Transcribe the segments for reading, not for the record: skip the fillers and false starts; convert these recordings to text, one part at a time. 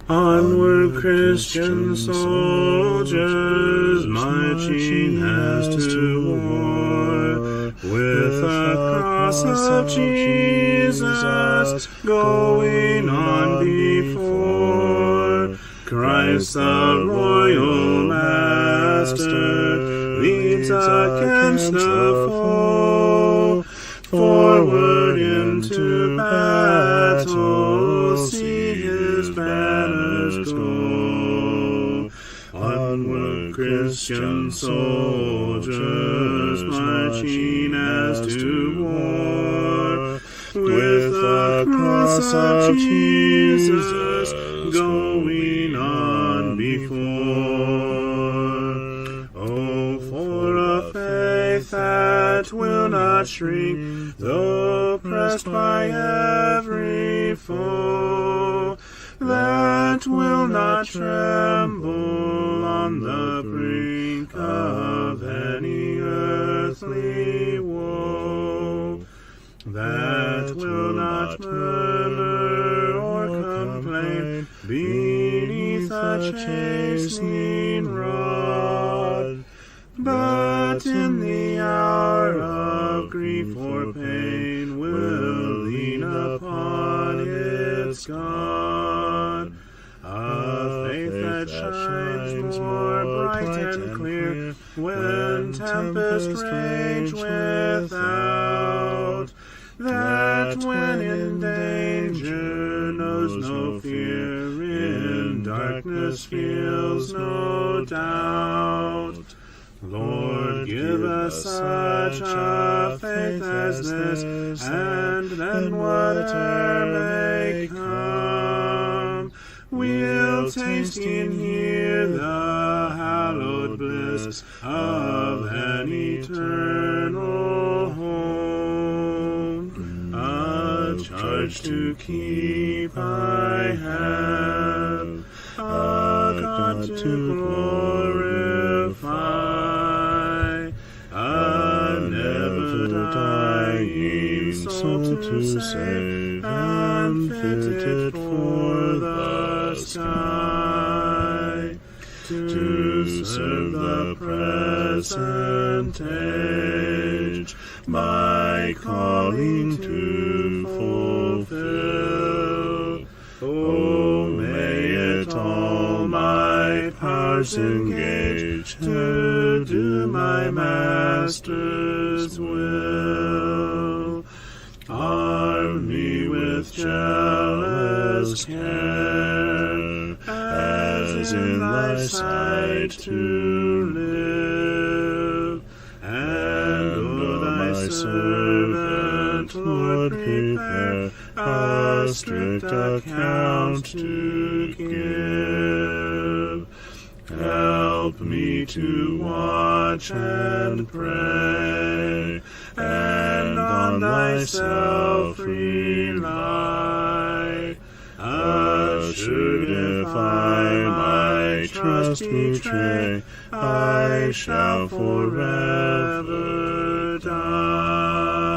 Onward, Christian soldiers, marching as to war, with the cross of Jesus going on before. Christ the royal master leads against the foe, forward into battle, see his banners go. Onward, Christian soldiers, marching as to war, with the cross of Jesus going on before. Oh, for a faith that will not shrink, though pressed by every foe, that will not tremble on the brink of any earthly woe, that will not murmur or complain beneath a chastening rod, but in the hour of grief or pain will lean upon its God. A faith that shines more bright and clear when tempest rage without, that when in danger knows no fear, in darkness feels no doubt. Lord, give us such a faith as this, and then whatever may come, we'll taste and hear the hallowed bliss of an eternal home. A charge to keep I have, a God to glorify, a never-dying soul to save, and fitted for the sky, to serve the present age, my calling to fulfill. Oh, may it all my powers engage to do my Master's will. Arm me with jealous care, as in thy sight to live, and O thy servant, Lord, prepare a strict account to give. Help me to watch and pray, and on thyself rely. Assured if I my trust betray, I shall forever die.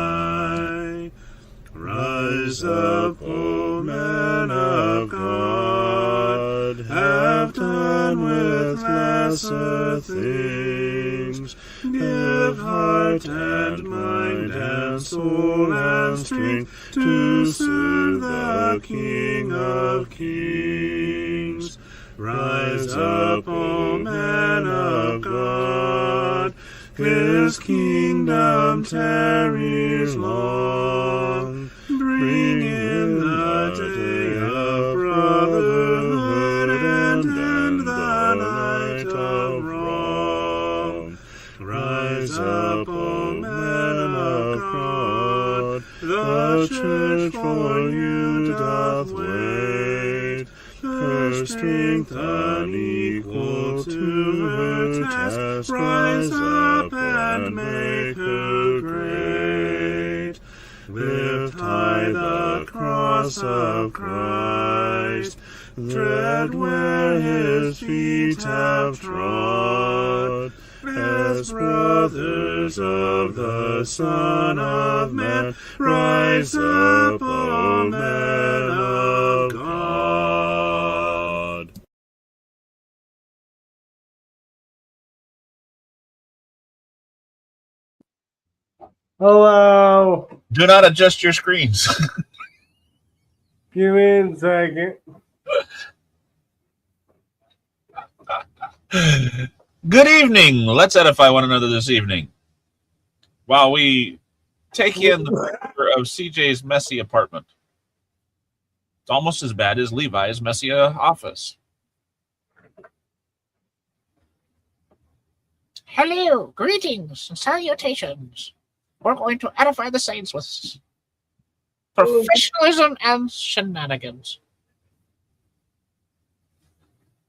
Rise up, O men of God, have done with lesser things. Give heart and mind and soul and strength to serve the King of Kings. Rise up, O men of God, his kingdom tarries long. Bring in the day of brotherhood and end the night of wrong. Rise up, O men of God, the church for you doth wait. Her strength unequal to her task, rise up and make her great. Lift high the cross of Christ, tread where his feet have trod. as brothers of the Son of Man, rise up, O men of God. Hello. Do not adjust your screens. Give me a second. Good evening. Let's edify one another this evening while we take in the picture of CJ's messy apartment. It's almost as bad as Levi's messy office. Hello, greetings, and salutations. We're going to edify the saints with professionalism and shenanigans.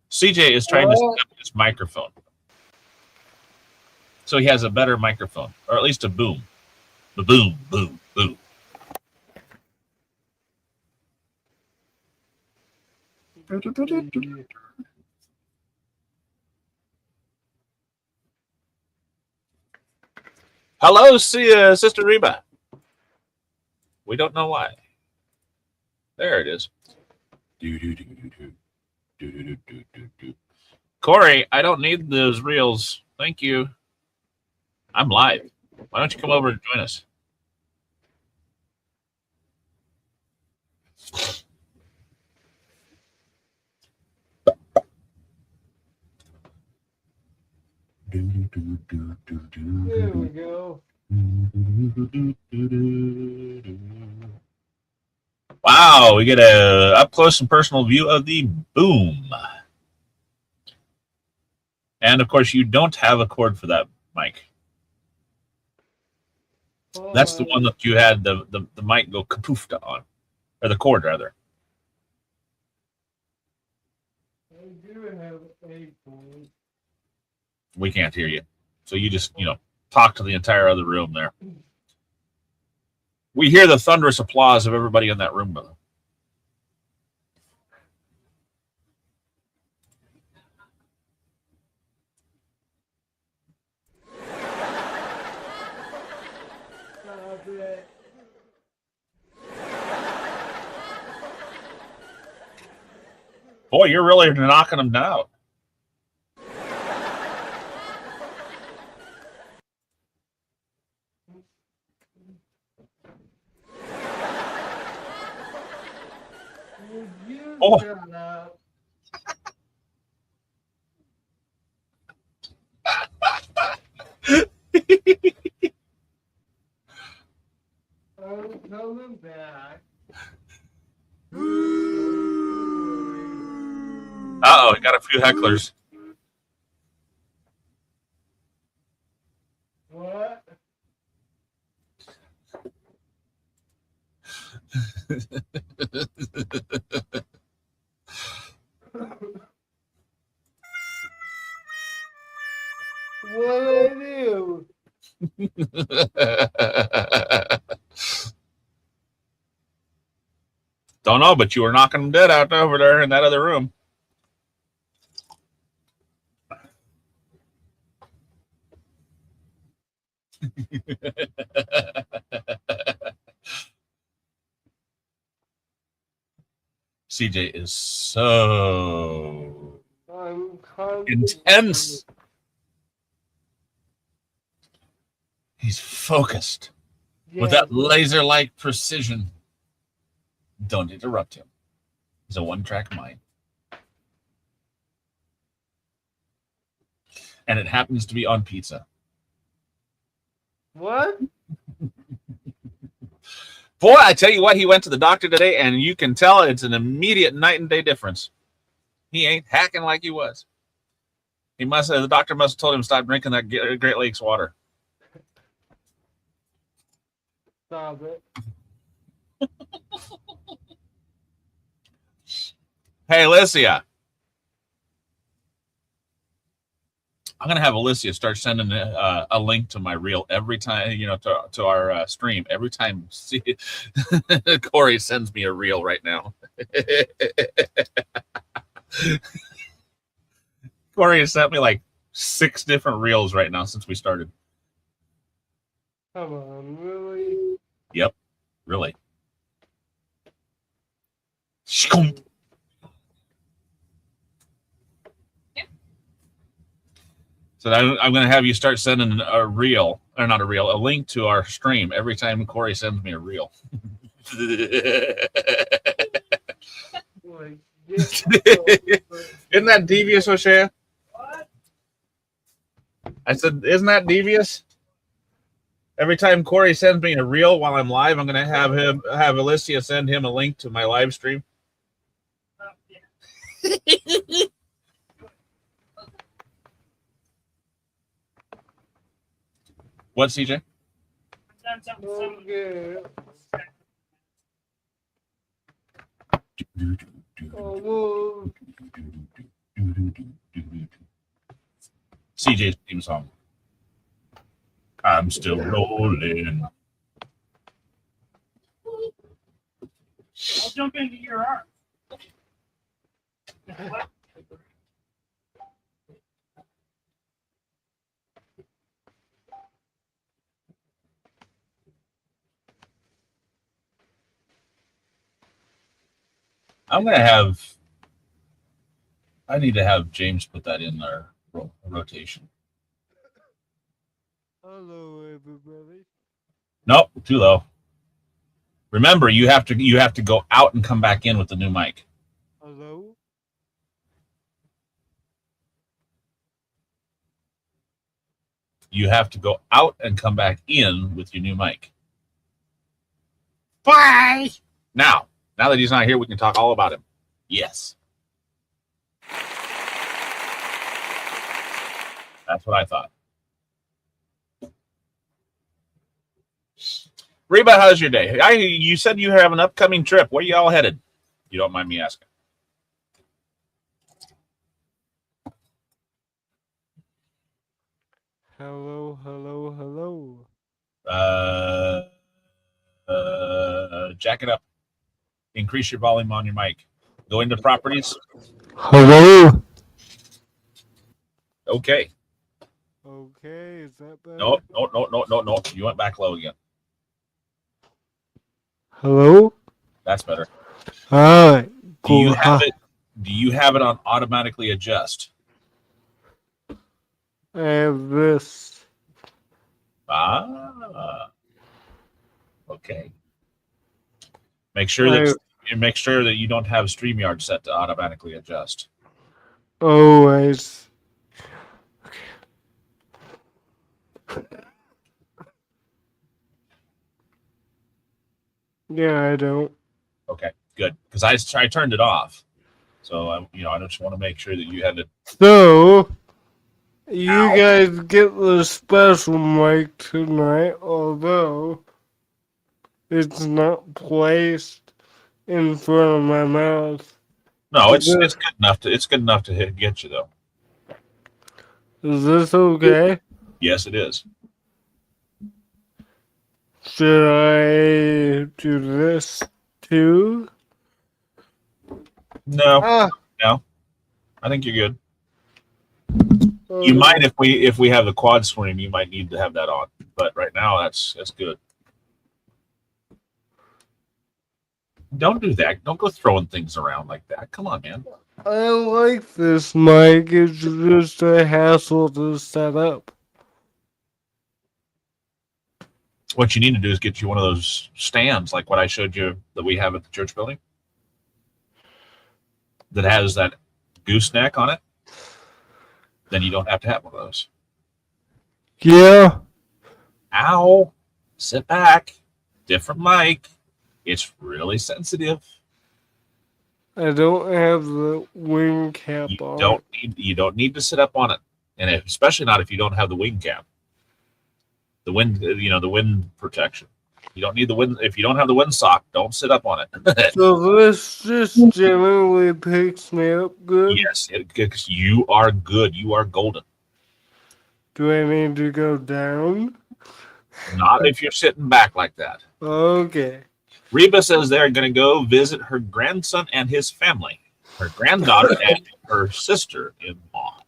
CJ is trying to set up his microphone. So he has a better microphone, or at least a boom. The boom, boom, boom. Hello, Sister Reba. We don't know why. There it is. Corey, I don't need those reels. Thank you. I'm live. Why don't you come over and join us? There we go. Wow, we get a up close and personal view of the boom. And of course, you don't have a cord for that mic. That's the one that you had the mic go kapoofta on, or the cord rather. I do have a cord. We can't hear you, so you just talk to the entire other room there. We hear the thunderous applause of everybody in that room, though. Boy, you're really knocking them down. Oh. I'm coming back. Uh-oh, we got a few hecklers. What? What I do? Don't know, but you were knocking them dead out over there in that other room. CJ is so intense. He's focused with that laser-like precision. Don't interrupt him. He's a one-track mind. And it happens to be on pizza. What? Boy, I tell you what, he went to the doctor today, and you can tell it's an immediate night and day difference. He ain't hacking like he was. The doctor must have told him to stop drinking that Great Lakes water. Stop it. Hey, Alicia. I'm going to have Alicia start sending a link to my reel every time, to our stream. Every time Corey sends me a reel right now. Corey has sent me like 6 different reels right now since we started. Come on, really? Yep, really. So I'm going to have you start sending a reel, or not a reel, a link to our stream every time Corey sends me a reel. Like, Isn't that devious, O'Shea? What? I said, isn't that devious? Every time Corey sends me a reel while I'm live, I'm going to have Alicia send him a link to my live stream. What, CJ? Okay. Almost. CJ's theme song. I'm still rolling. I'll jump into your arms. I need to have James put that in our rotation. Hello, everybody. Nope, too low. Remember, you have to go out and come back in with the new mic. Hello? You have to go out and come back in with your new mic. Bye. Now that he's not here, we can talk all about him. Yes. That's what I thought. Reba, how's your day? You said you have an upcoming trip. Where are you all headed? You don't mind me asking. Hello, hello, hello. Jack it up. Increase your volume on your mic. Go into properties. Hello? Okay. Okay, is that better? No. You went back low again. Hello? That's better. Alright, Do you cool. have it on automatically adjust? I have this. Okay. Make sure that you don't have StreamYard set to automatically adjust. Always. Yeah, I don't. Okay, good. Because I turned it off, so I just want to make sure that you have it. So, you guys get the special mic tonight, although it's not placed in front of my mouth. No, it's good enough to get you though. Is this okay? Yes, it is. Should I do this too? No. I think you're good. You might if we have the quad stream, you might need to have that on. But right now, that's good. Don't do that. Don't go throwing things around like that. Come on, man. I like this mic. It's just a hassle to set up. What you need to do is get you one of those stands like what I showed you that we have at the church building that has that gooseneck on it. Then you don't have to have one of those. Yeah. Ow. Sit back. Different mic. It's really sensitive. I don't have the wing cap on. You don't need to sit up on it, and especially not if you don't have the wing cap. The wind protection. You don't need the wind. If you don't have the wind sock, don't sit up on it. So this just generally picks me up good? Yes, because you are good. You are golden. Do I need to go down? Not if you're sitting back like that. Okay. Reba says they're going to go visit her grandson and his family, her granddaughter and her sister-in-law.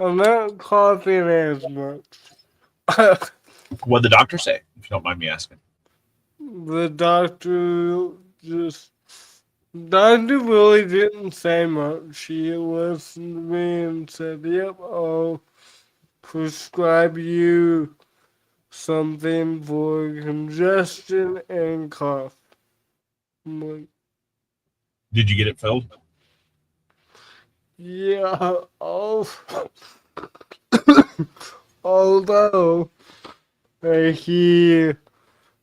I'm not coughing as much. What did the doctor say, if you don't mind me asking? The doctor really didn't say much. She listened to me and said, "Yep, I'll prescribe you something for congestion and cough." I'm like, Did you get it filled? yeah, although he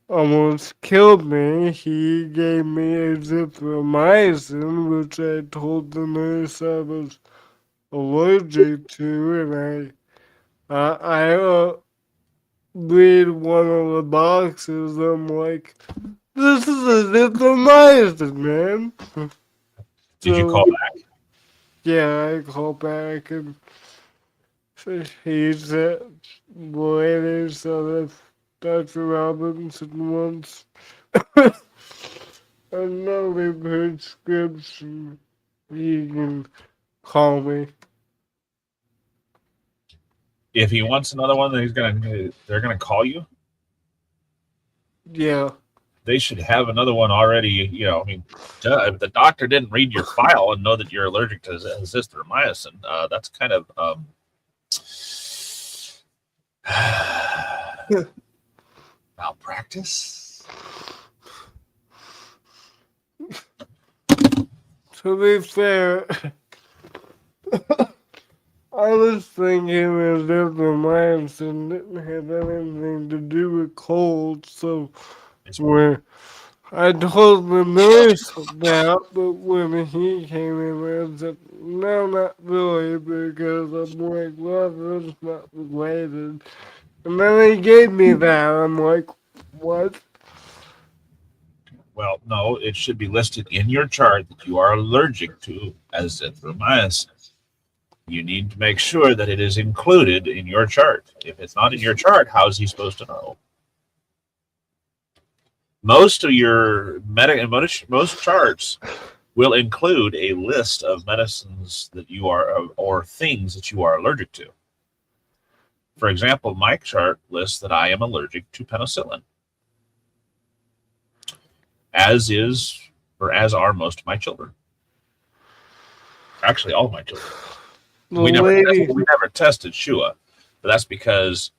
almost killed me, he gave me azithromycin, which I told the nurse I was allergic to, and I read one of the boxes. I'm like, this is azithromycin, man. Did you So call back? yeah, I called back and he said, later, so if Dr. Robinson wants another prescription, he can call me. If he wants another one, they're gonna call you. Yeah. They should have another one already. You know, I mean, if the doctor didn't read your file and know that you're allergic to azithromycin, that's kind of malpractice. To be fair, I was thinking azithromycin didn't have anything to do with cold, so when I told the nurse that, but when he came in, I said, no, not really, because I'm like, well, that's not related. And then he gave me that. I'm like, what? Well, no, it should be listed in your chart that you are allergic to azithromycin. You need to make sure that it is included in your chart. If it's not in your chart, how is he supposed to know? Most of your most charts will include a list of medicines that you are or things that you are allergic to. For example, my chart lists that I am allergic to penicillin, as are most of my children. Actually, all of my children. We never tested Shua, but that's because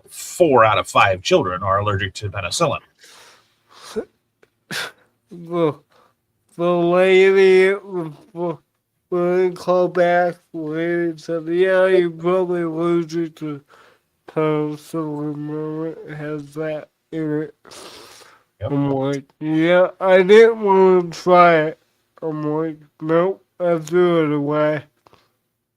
4 out of 5 children are allergic to penicillin. The lady when called back, the lady said, yeah, you're probably allergic to penicillin. It has that in it. Yep. I'm like, yeah, I didn't want to try it. I'm like, nope, I threw it away.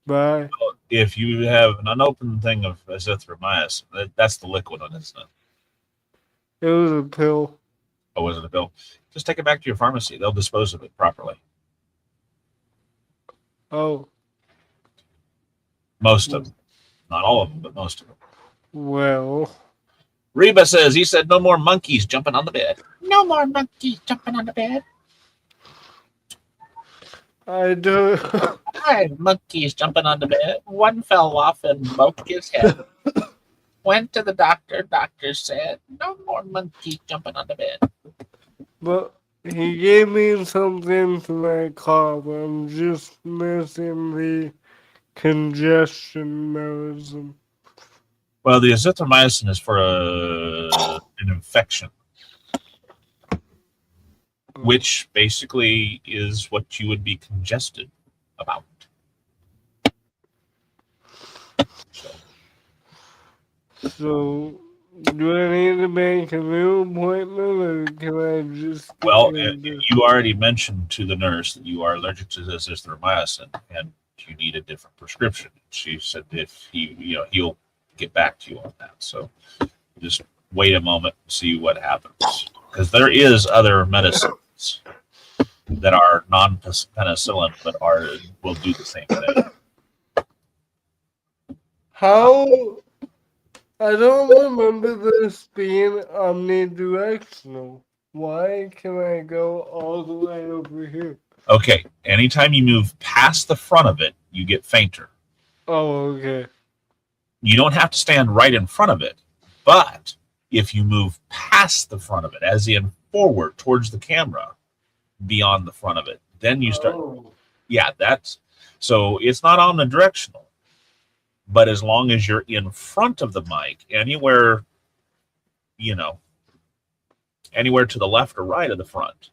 Bye. If you have an unopened thing of azithromycin, that's the liquid one, isn't it? It was a pill. Oh, was it a pill? Just take it back to your pharmacy. They'll dispose of it properly. Oh. Most of them. Not all of them, but most of them. Well. Reba says, he said, no more monkeys jumping on the bed. No more monkeys jumping on the bed. I do. 5 monkeys jumping on the bed. One fell off and broke his head. Went to the doctor. Doctor said, no more monkeys jumping on the bed. But he gave me something for my cough. I'm just missing the congestion medicine. Well, the azithromycin is for an infection, which basically is what you would be congested about. So, do I need to make a new appointment, or can I just? Well, you already mentioned to the nurse that you are allergic to azithromycin, and you need a different prescription. She said if he'll get back to you on that. So, just wait a moment and see what happens, because there is other medicines that are non-penicillin but will do the same thing. How? I don't remember this being omnidirectional. Why can I go all the way over here? Okay, anytime you move past the front of it, you get fainter. Oh, okay. You don't have to stand right in front of it, but if you move past the front of it, as in forward towards the camera, beyond the front of it, then you start. Oh. Yeah, that's so it's not omnidirectional, but as long as you're in front of the mic, anywhere, you know, anywhere to the left or right of the front,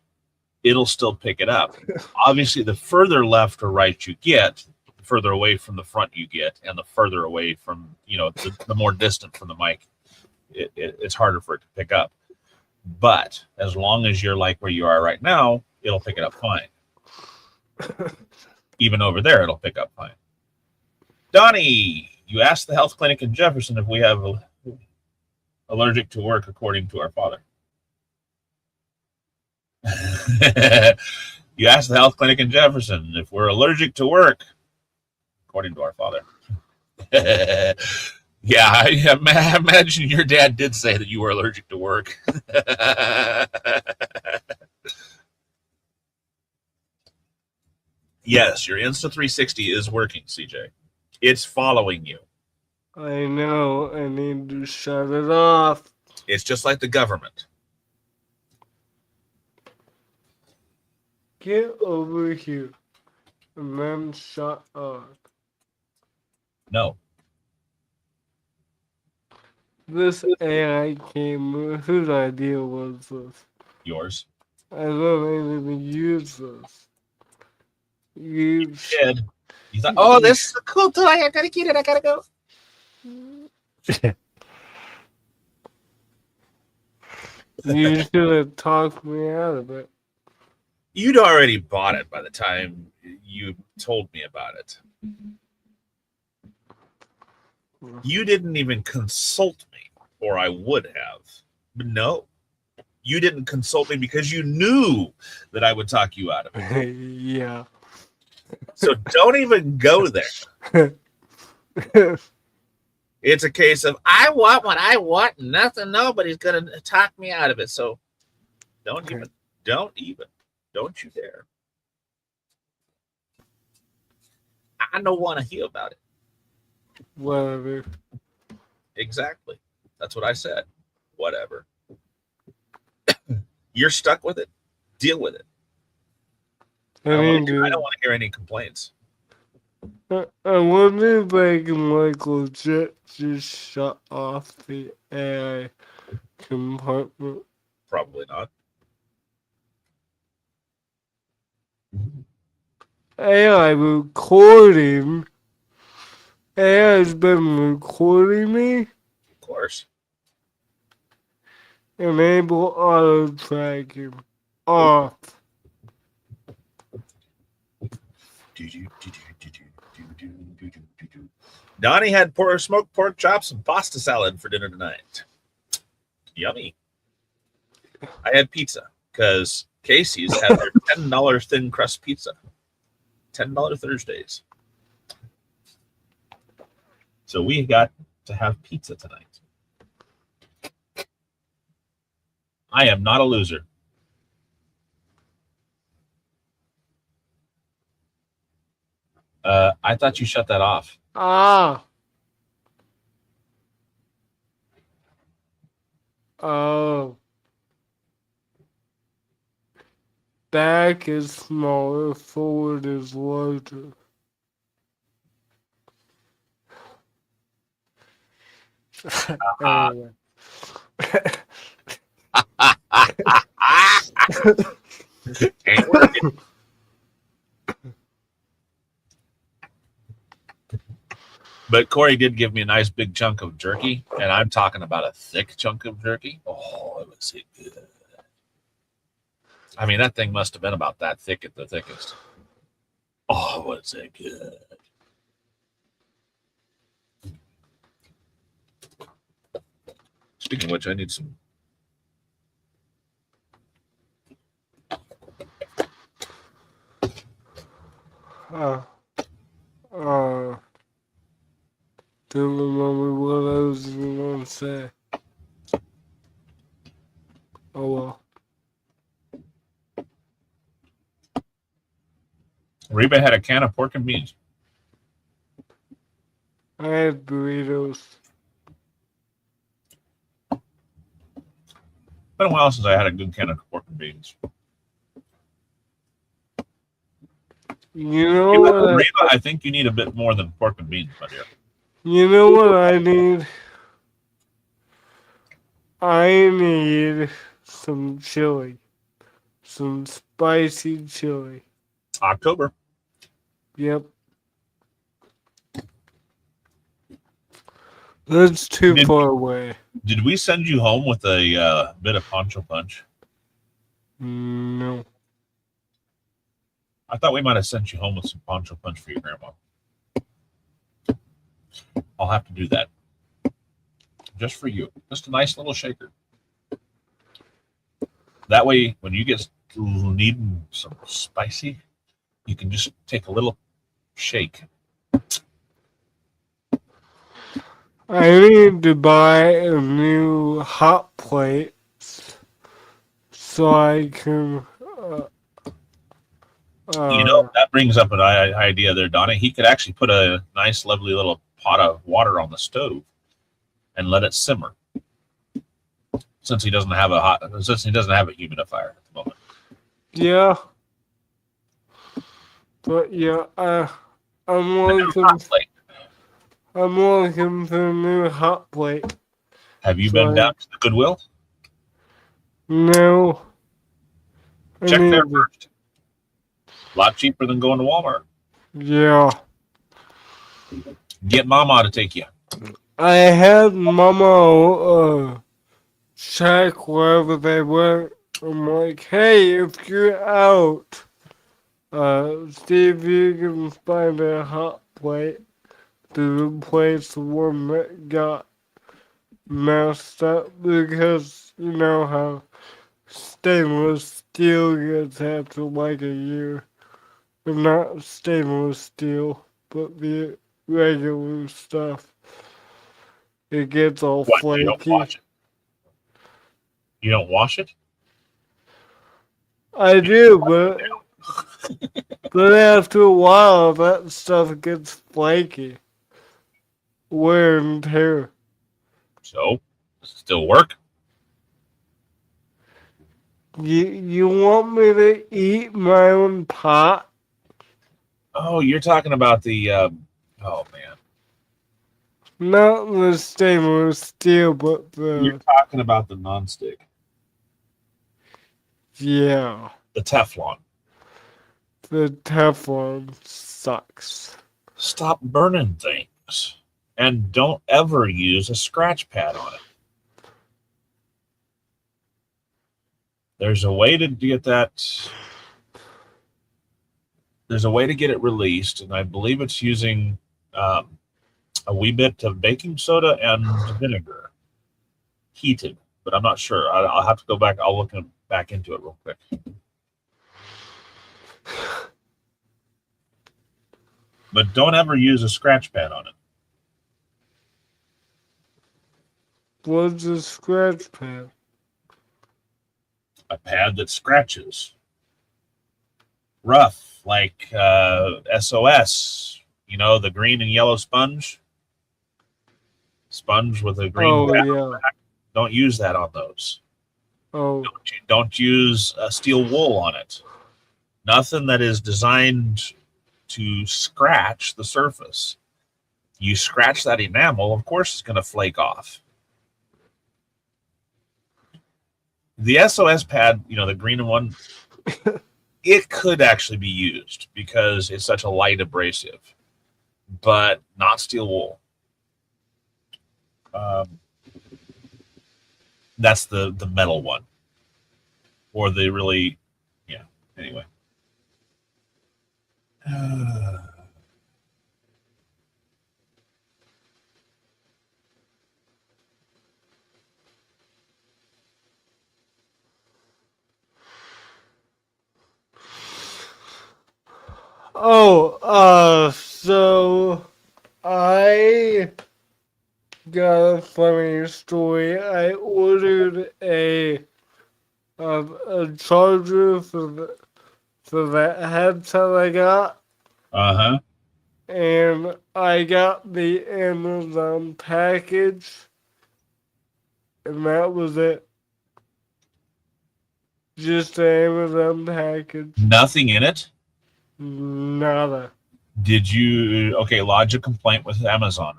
it'll still pick it up. Obviously, the further left or right you get, the further away from the front you get, and the further away from, the more distant from the mic, it's harder for it to pick up. But as long as you're like where you are right now, it'll pick it up fine. Even over there, it'll pick up fine. Donnie, you asked the health clinic in Jefferson if we have allergic to work according to our father. You asked the health clinic in Jefferson if we're allergic to work according to our father. Yeah, I imagine your dad did say that you were allergic to work. Yes, your Insta360 is working, CJ. It's following you. I know. I need to shut it off. It's just like the government. Get over here. And then shut off. No. This AI camera, whose idea was this? Yours. I don't even use this. You Did. You thought, oh, this is a cool toy. I gotta get it. I gotta go. You should have talked me out of it. You'd already bought it by the time you told me about it. You didn't even consult me, or I would have. But no, you didn't consult me because you knew that I would talk you out of it. Yeah. So don't even go there. It's a case of I want what I want, and nobody's gonna talk me out of it. So don't you dare. I don't want to hear about it. Whatever. Exactly. That's what I said. Whatever. You're stuck with it. Deal with it. I don't want to hear any complaints. I wonder if I can legit just shut off the AI compartment. Probably not. AI recording. AI has been recording me. Of course. Enable auto tracking off. Donnie had smoked pork chops and pasta salad for dinner tonight. Yummy. I had pizza because Casey's had their $10 thin crust pizza. $10 Thursdays. So we got to have pizza tonight. I am not a loser. I thought you shut that off. Ah. Oh. Back is smaller, forward is larger. Anyway. Ain't working. But Corey did give me a nice big chunk of jerky, and I'm talking about a thick chunk of jerky. Oh, it was good. I mean, that thing must have been about that thick at the thickest. Oh, was it good. Speaking of which, I need some. Don't remember what I was going to say. Oh well. Reba had a can of pork and beans. I had burritos. Been a while since I had a good can of pork and beans. You know You what? Reba, I think you need a bit more than pork and beans, my dear. You know what I need? I need some chili, some spicy chili. October. Yep. That's too Did- far away. Did we send you home with a bit of Pancho Punch? No. I thought we might have sent you home with some Pancho Punch for your grandma. I'll have to do that. Just for you. Just a nice little shaker. That way, when you get needing some spicy, you can just take a little shake. I need to buy a new hot plate so I can. That brings up an idea there, Donna. He could actually put a nice, lovely little pot of water on the stove and let it simmer. Since he doesn't have a humidifier at the moment. Yeah. But yeah, I'm looking for a new hot plate. Have you been down to the Goodwill? No. Check there first. A lot cheaper than going to Walmart. Yeah. Get Mama to take you. I had Mama check wherever they went. I'm like, hey, if you're out, see if you can find a hot plate to replace the one that got messed up, because you know how stainless steel gets after like a year. Or not stainless steel, but the regular stuff. It gets all flaky. You don't wash it? You don't wash it? I do, but after a while, that stuff gets flaky. Wear and tear. So, does it still work? You want me to eat my own pot? Oh, you're talking about the, oh man. Not the stainless steel, but You're talking about the nonstick. Yeah. The Teflon. The Teflon sucks. Stop burning things. And don't ever use a scratch pad on it. There's a way to get that. There's a way to get it released, and I believe it's using a wee bit of baking soda and vinegar, heated, but I'm not sure. I'll have to go back. I'll look back into it real quick. But don't ever use a scratch pad on it. What's a scratch pad? A pad that scratches. Rough, like SOS. You know, the green and yellow sponge. Sponge with a green back. Don't use that on those. Oh. Don't use steel wool on it. Nothing that is designed to scratch the surface. You scratch that enamel, of course it's going to flake off. The SOS pad, the green one, it could actually be used because it's such a light abrasive, but not steel wool. That's the metal one, or the really, anyway. So I got a funny story. I ordered a charger for that headset I got. Uh-huh. and I got the Amazon package, and that was it. Just the Amazon package. Nothing in it. Nada. Did you lodge a complaint with Amazon?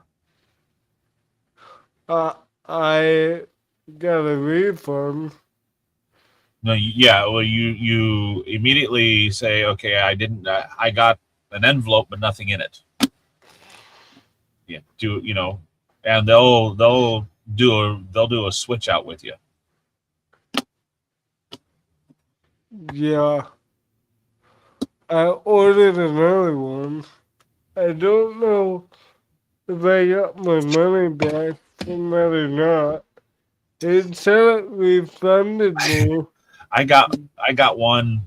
I got a refund. No, yeah. Well, you immediately say, okay, I didn't. I got an envelope, but nothing in it. Yeah, and they'll do a switch out with you. Yeah. I ordered another one. I don't know if I got my money back from that or not. It said it refunded me. I got one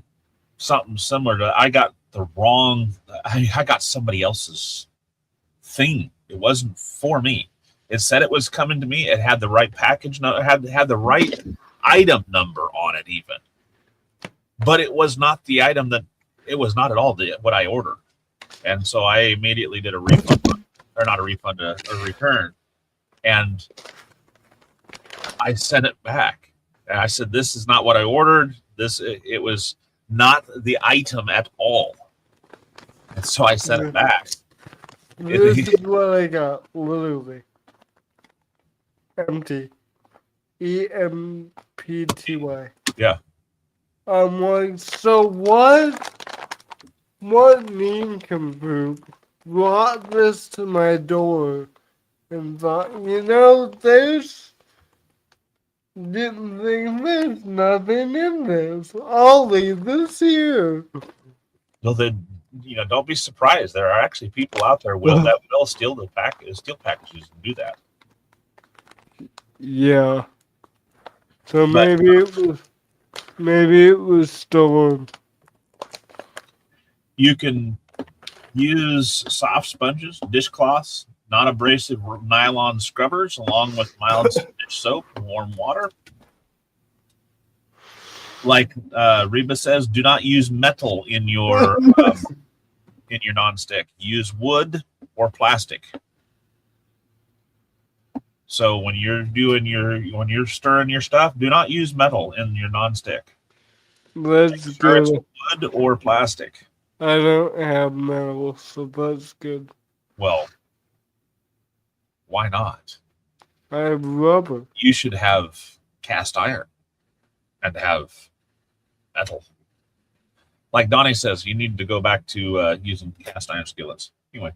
something similar to. I got the wrong. I got somebody else's thing. It wasn't for me. It said it was coming to me. It had the right package. No, it had the right item number on it even, but it was not the item that. It was not at all what I ordered, and so I immediately did a refund, or not a refund, a return, and I sent it back. And I said, "This is not what I ordered. It was not the item at all." And so I sent it back. This is what I got, literally. Empty. EMPTY. Yeah. I'm like, so what? What nincompoop brought this to my door and thought, there's didn't think there's nothing in this. I'll leave this here. Well, then, don't be surprised. There are actually people out there that will steal packages and do that. Yeah. So maybe it was stolen. You can use soft sponges, dishcloths, non-abrasive nylon scrubbers, along with mild dish soap and warm water. Like Reba says, do not use metal in your nonstick. Use wood or plastic. So when you're stirring your stuff, do not use metal in your nonstick. That's sure it's good. wood or plastic. I don't have metal, so that's good. Well, why not? I have rubber. You should have cast iron and have metal. Like Donnie says, you need to go back to using cast iron skillets. Anyway,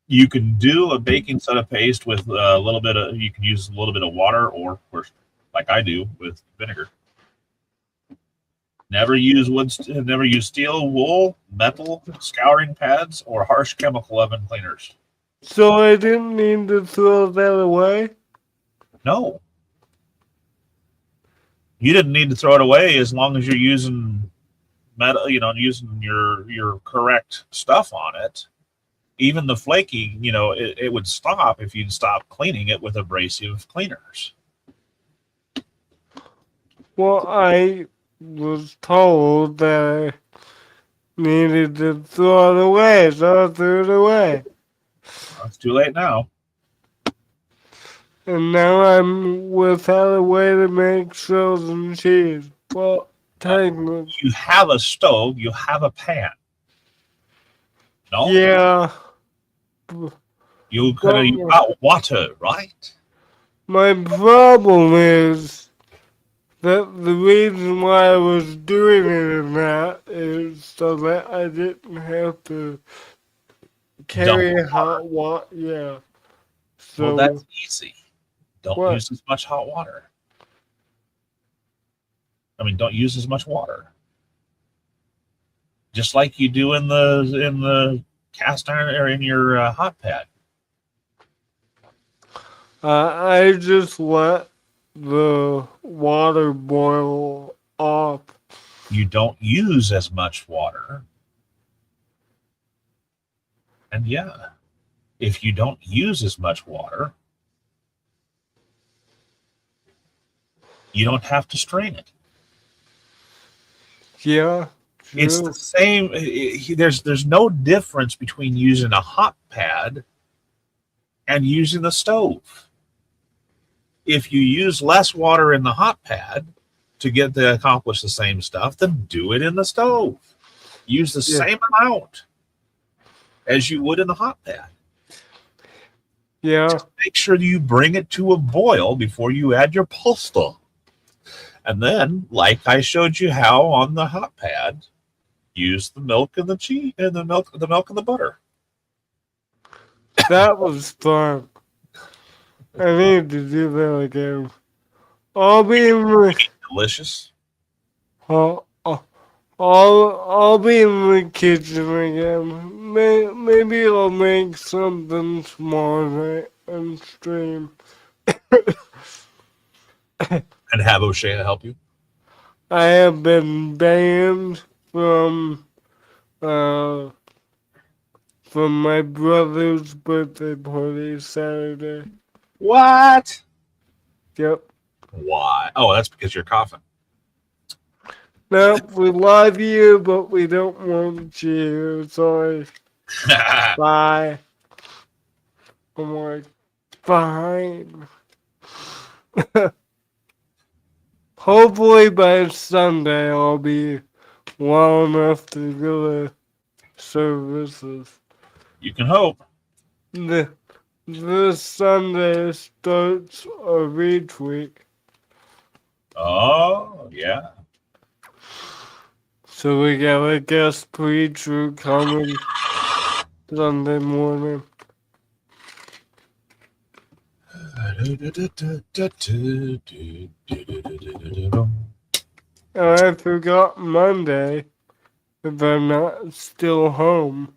you can do a baking soda paste with a little bit of. You can use a little bit of water, or of course, like I do with vinegar. Never use Never use steel, wool, metal, scouring pads, or harsh chemical oven cleaners. So I didn't need to throw that away? No. You didn't need to throw it away as long as you're using metal, using your correct stuff on it. Even the flaky, it would stop if you'd stop cleaning it with abrasive cleaners. Well, I was told that I needed to throw it away, so I threw it away. Well, it's too late now. And now I'm without a way to make frozen cheese. Well, technically. You have a stove, you have a pan. No? Yeah. You got water, right? My problem is that the reason why I was doing it in that is so that I didn't have to carry hot water. Yeah. So, well, that's easy. Don't use as much hot water. Don't use as much water. Just like you do in the cast iron or in your hot pad. I just let the water boil off. You don't use as much water. And yeah, if you don't use as much water, you don't have to strain it. Yeah, It's True. the same. There's no difference between using a hot pad and using the stove. If you use less water in the hot pad to accomplish the same stuff, then do it in the stove. Use the Yeah. same amount as you would in the hot pad. Yeah. Make sure you bring it to a boil before you add your pasta. And then, like I showed you how on the hot pad, use the milk and the cheese and the milk and the butter. That was fun. I need to do that again. I'll be in the Delicious. I'll be in the kitchen again. Maybe I'll make something tomorrow night and stream. And have O'Shea help you. I have been banned uh from my brother's birthday party Saturday. What? Yep. Why? Oh, that's because you're coughing. Nope, we love you, but we don't want you. Sorry. Bye. I'm like, fine. Hopefully by Sunday I'll be well enough to go to services. You can hope. This Sunday starts a reach week. Oh, yeah. So we got a guest preacher coming Sunday morning. And I forgot Monday, if I'm not still home,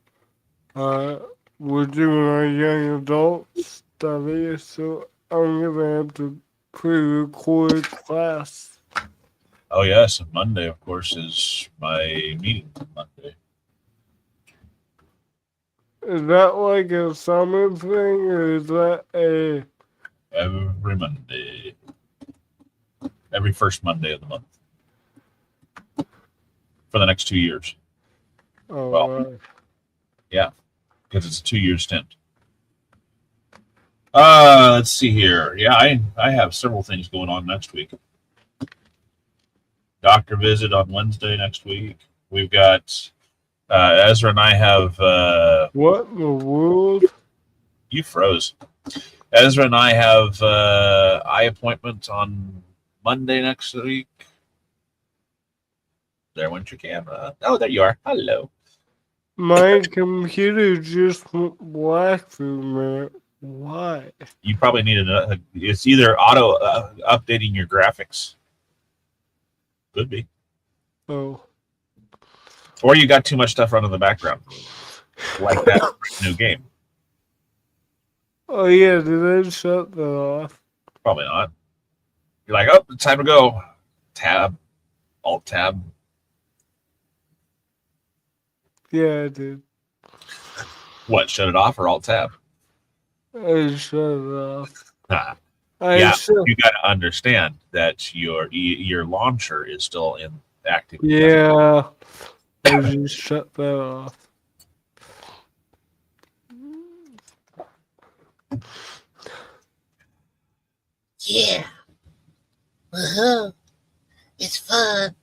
we're doing our young adult study, so I'm gonna have to pre-record class. Oh, yes. And Monday, of course, is my meeting Monday. Is that like a summer thing, or is that a... Every Monday. Every first Monday of the month. For the next 2 years. Oh, Well, yeah. Because it's a 2-year stint. Let's see here. Yeah, I have several things going on next week. Doctor visit on Wednesday next week. We've got Ezra and I have what in the world? you froze. Ezra and I have eye appointment on Monday next week. There went your camera. Oh, there you are. Hello. My computer just went black for a minute. Why? You probably need it's either auto updating your graphics. Could be. Oh. Or you got too much stuff running in the background. Like that new game. Oh yeah, did I shut that off? Probably not. You're like, oh, it's time to go. Tab. Alt tab. Yeah, I did. What, shut it off or alt tab? I shut it off. Nah. I Yeah, shut... you got to understand that your launcher is still in active. Yeah, I just shut that off. Yeah. Woohoo. It's fun.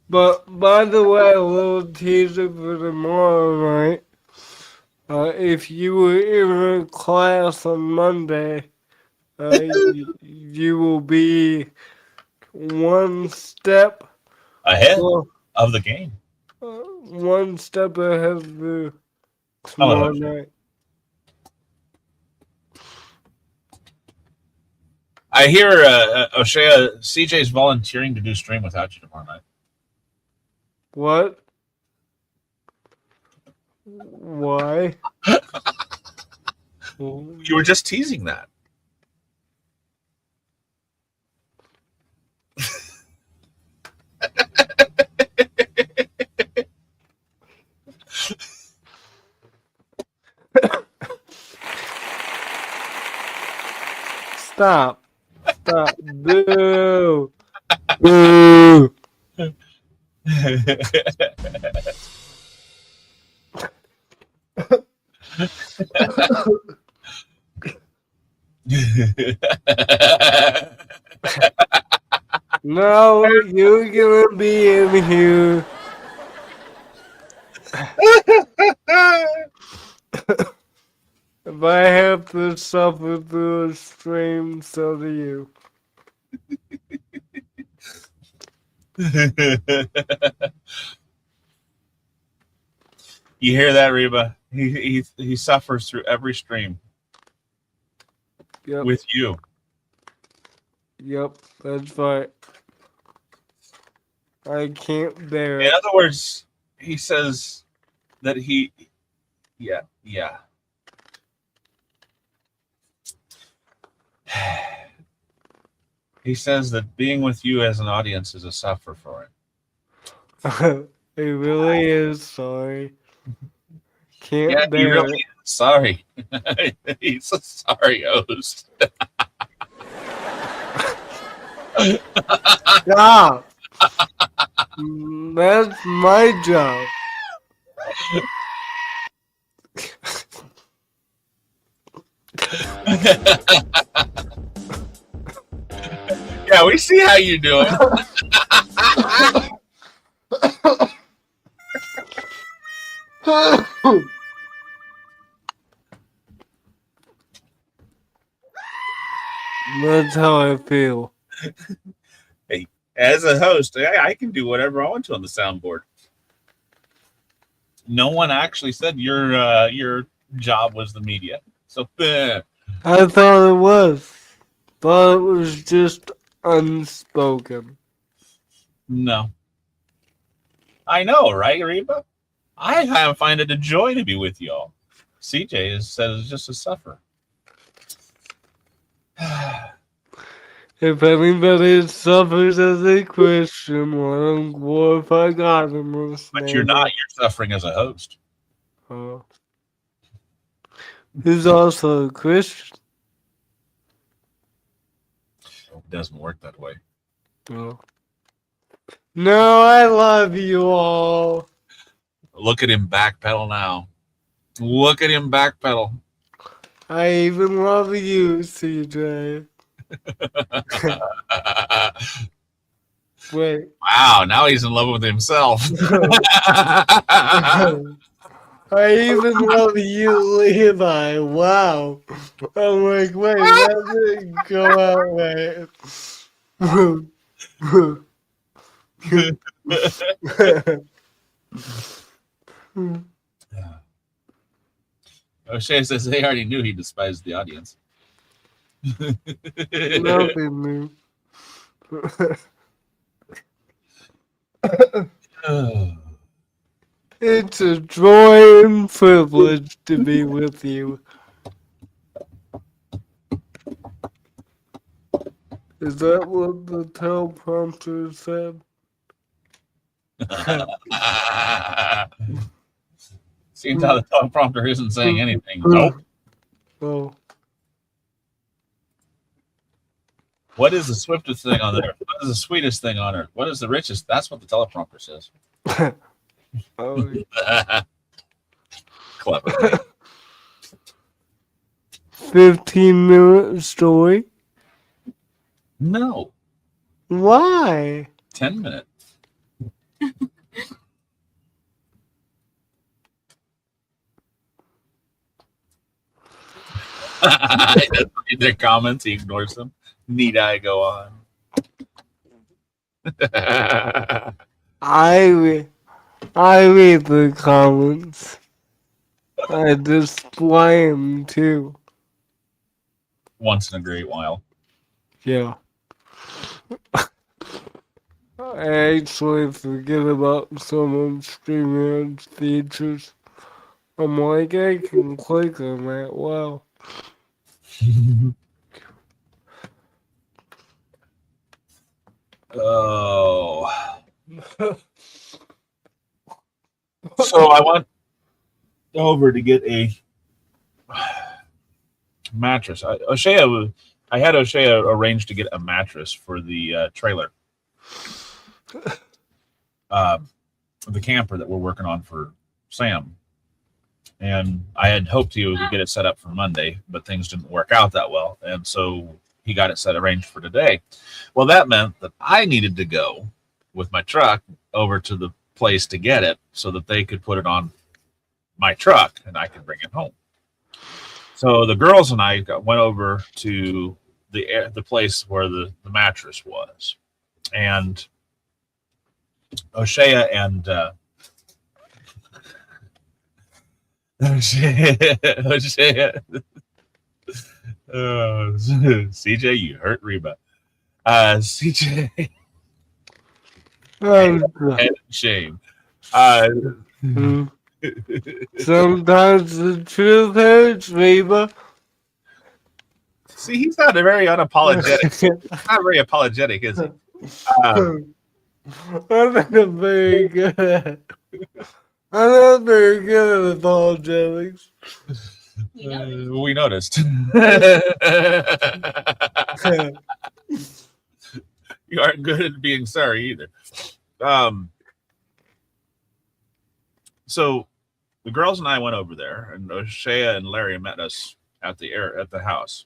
But by the way, a little teaser for tomorrow night. If you were in a class on Monday, you will be one step Ahead well, of the game. one step ahead of the Hello. tomorrow night. I hear O'Shea, CJ's volunteering to do stream without you tomorrow night. What? Why? You were just teasing that. Stop. Stop. No. No. No, you're gonna be in here. If I have to suffer through a stream, so do you. You hear that, Reba? He suffers through every stream Yep. with you. Yep, that's right. I can't bear In it. other words, he says that yeah. He says that being with you as an audience is a suffer for him. It really is. Sorry. Can't Yeah, he bear really it. is sorry. He's a sorry host. Stop. That's my job. Yeah, we see how you do it. That's how I feel. Hey, as a host, I can do whatever I want to on the soundboard. No one actually said your job was the media. So I thought it was. Thought it was just unspoken. no. I know, right, Reba? I find it a joy to be with y'all. CJ says it's just a suffer. If anybody suffers as a Christian, let them glorify God in this But you're not. You're suffering as a host. Who's also a Christian? It doesn't work that way. Oh. No, I love you all. Look at him backpedal now. Look at him backpedal. I even love you, CJ. Wait. Wow, now he's in love with himself. I even love you, Levi. Wow. I'm like, wait, that didn't go out right. O'Shea says they already knew he despised the audience. Nothing new. It's a joy and privilege to be with you. Is that what the teleprompter said? Seems how the teleprompter isn't saying anything. Nope. Oh. What is the swiftest thing on earth? What is the sweetest thing on earth? What is the richest? That's what the teleprompter says. Oh. Clever. 15-minute story? No. Why? 10 minutes. He doesn't read their comments. He ignores them. Need I go on? I read the comments. I display them too. Once in a great while. Yeah. I actually forget about some of StreamYard's features. I'm like, I can click on that. Wow. Oh. So I went over to get a mattress. O'Shea, I had O'Shea arrange to get a mattress for the trailer, the camper that we're working on for Sam. And I had hoped he would get it set up for Monday, but things didn't work out that well. And so he got it arranged for today. Well, that meant that I needed to go with my truck over to the place to get it so that they could put it on my truck and I could bring it home. So the girls and I went over to the place where the mattress was. And O'Shea and O'Shea. CJ, you hurt Reba. CJ and shame. Sometimes the truth hurts, Reba. See, he's not very unapologetic. Not very apologetic, is he? I'm not very good. I'm not very good at apologetics. We noticed. You aren't good at being sorry either. So the girls and I went over there, and O'Shea and Larry met us at the house.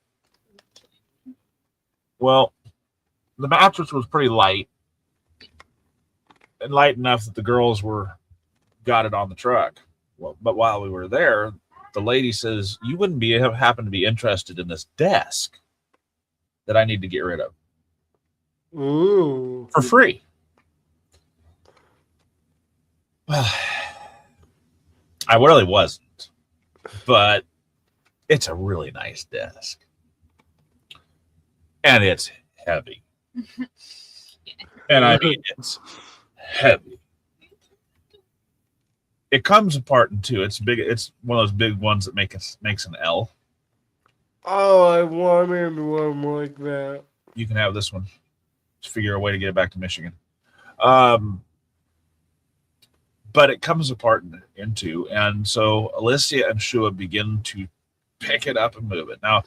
Well, the mattress was pretty light, and light enough that the girls got it on the truck. Well, but while we were there, the lady says, "You wouldn't happen to be interested in this desk that I need to get rid of for free?" Well, I really wasn't, but it's a really nice desk, and it's heavy. And I mean, it's heavy. It comes apart in two. It's big. It's one of those big ones that makes an L. Oh, I wanted one like that. You can have this one. Just figure a way to get it back to Michigan. But it comes apart in two, and so Alicia and Shua begin to pick it up and move it. Now,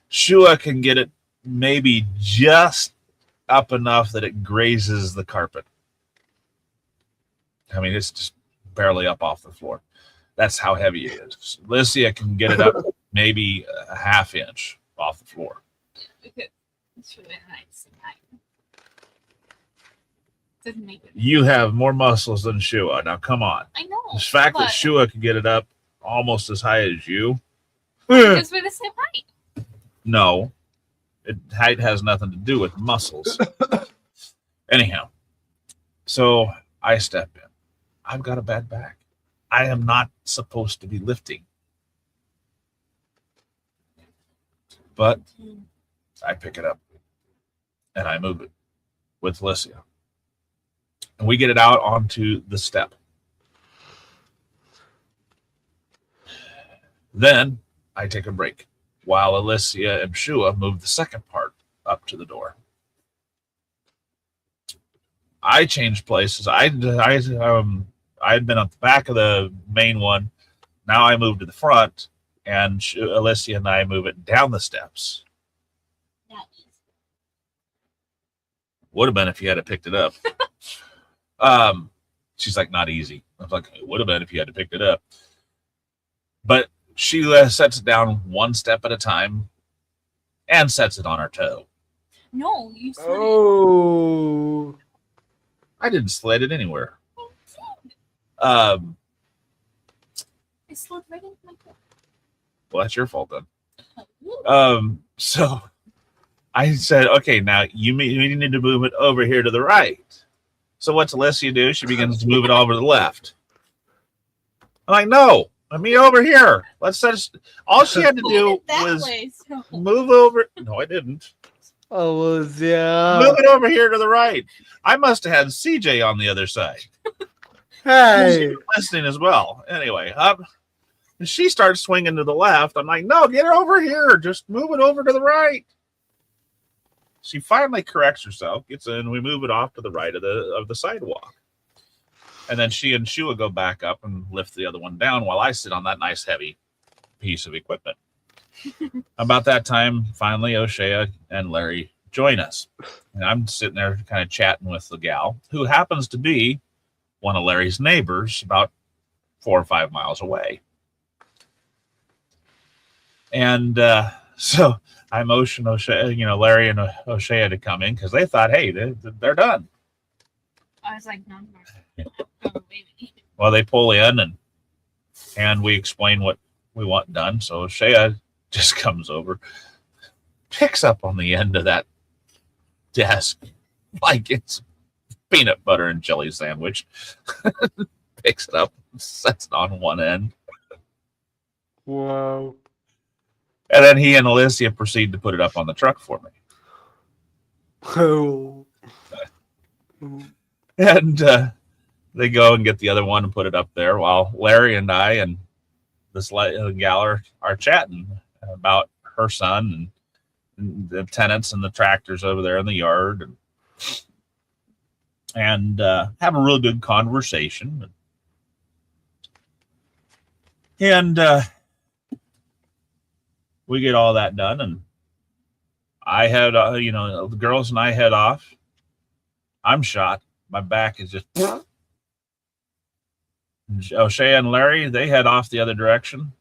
Shua can get it maybe just up enough that it grazes the carpet. I mean, it's just barely up off the floor. That's how heavy it is. Alicia can get it up maybe a half inch off the floor. It's really nice. Doesn't make it. You have more muscles than Shua. Now, come on. I know. The fact that but Shua can get it up almost as high as you. because we're the same height. No, height has nothing to do with muscles. Anyhow, so I step in. I've got a bad back. I am not supposed to be lifting. But I pick it up and I move it with Alicia. And we get it out onto the step. Then I take a break while Alicia and Shua move the second part up to the door. I changed places. I had been at the back of the main one. Now I moved to the front, and Alicia and I move it down the steps. Not easy. Would have been if you had picked it up. She's like, not easy. I was like, it would have been if you had picked it up. But she sets it down one step at a time and sets it on her toe. No, you said Oh. I didn't slide it anywhere. it. It slid right into my toe. Well, that's your fault then. Oh, So I said, okay, now you need to move it over here to the right. So what's Alicia do? She begins to move it over to the left. I'm like, no, let me over here. All she had to do that was way, so. move over. No, I didn't. Oh, yeah. Move it over here to the right. I must have had CJ on the other side. Hey. Listening as well. Anyway, and she starts swinging to the left. I'm like, no, get her over here. Just move it over to the right. She finally corrects herself, gets in, we move it off to the right of the sidewalk. And then she and Shua go back up and lift the other one down while I sit on that nice heavy piece of equipment. About that time, finally, O'Shea and Larry join us. And I'm sitting there kind of chatting with the gal, who happens to be one of Larry's neighbors about 4 or 5 miles away. And so I motioned O'Shea, Larry and O'Shea to come in because they thought, hey, they're done. I was like, no, baby. Well, they pull in and we explain what we want done. So O'Shea just comes over, picks up on the end of that desk like it's peanut butter and jelly sandwich, picks it up, sets it on one end. Wow. And then he and Alicia proceed to put it up on the truck for me. Oh. And they go and get the other one and put it up there while Larry and I and this gal are chatting about her son and the tenants and the tractors over there in the yard and have a real good conversation. And we get all that done, and I had, the girls and I head off. I'm shot. My back is just. O'Shea and Larry, they head off the other direction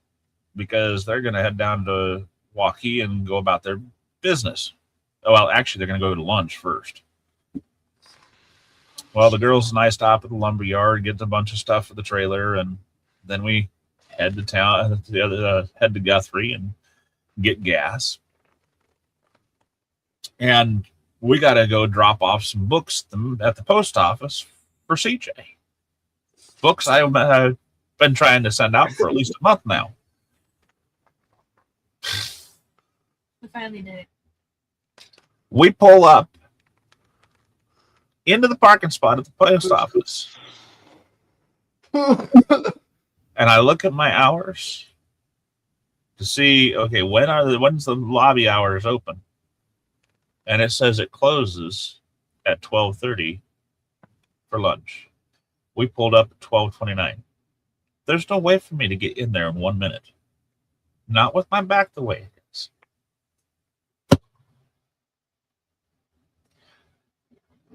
because they're going to head down to Waukee and go about their business. Well, actually, they're going to go to lunch first. Well, the girls and I stop at the lumber yard, get a bunch of stuff for the trailer, and then we head to town, head to Guthrie and get gas. And we got to go drop off some books at the post office for CJ. Books I've been trying to send out for at least a month now. We finally did it. We pull up into the parking spot at the post office. And I look at my hours to see, okay, when's the lobby hours open? And it says it closes at 12:30 for lunch. We pulled up at 12:29. There's no way for me to get in there in 1 minute. Not with my back the way it is.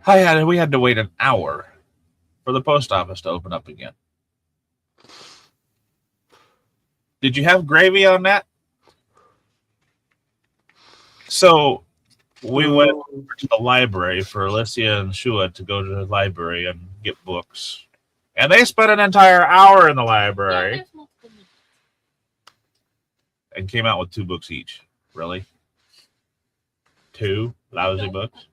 We had to wait an hour for the post office to open up again. Did you have gravy on that? So we went over to the library for Alicia and Shua to go to the library and get books. And they spent an entire hour in the library. Yeah, And came out with 2 books each. Really? 2 lousy books?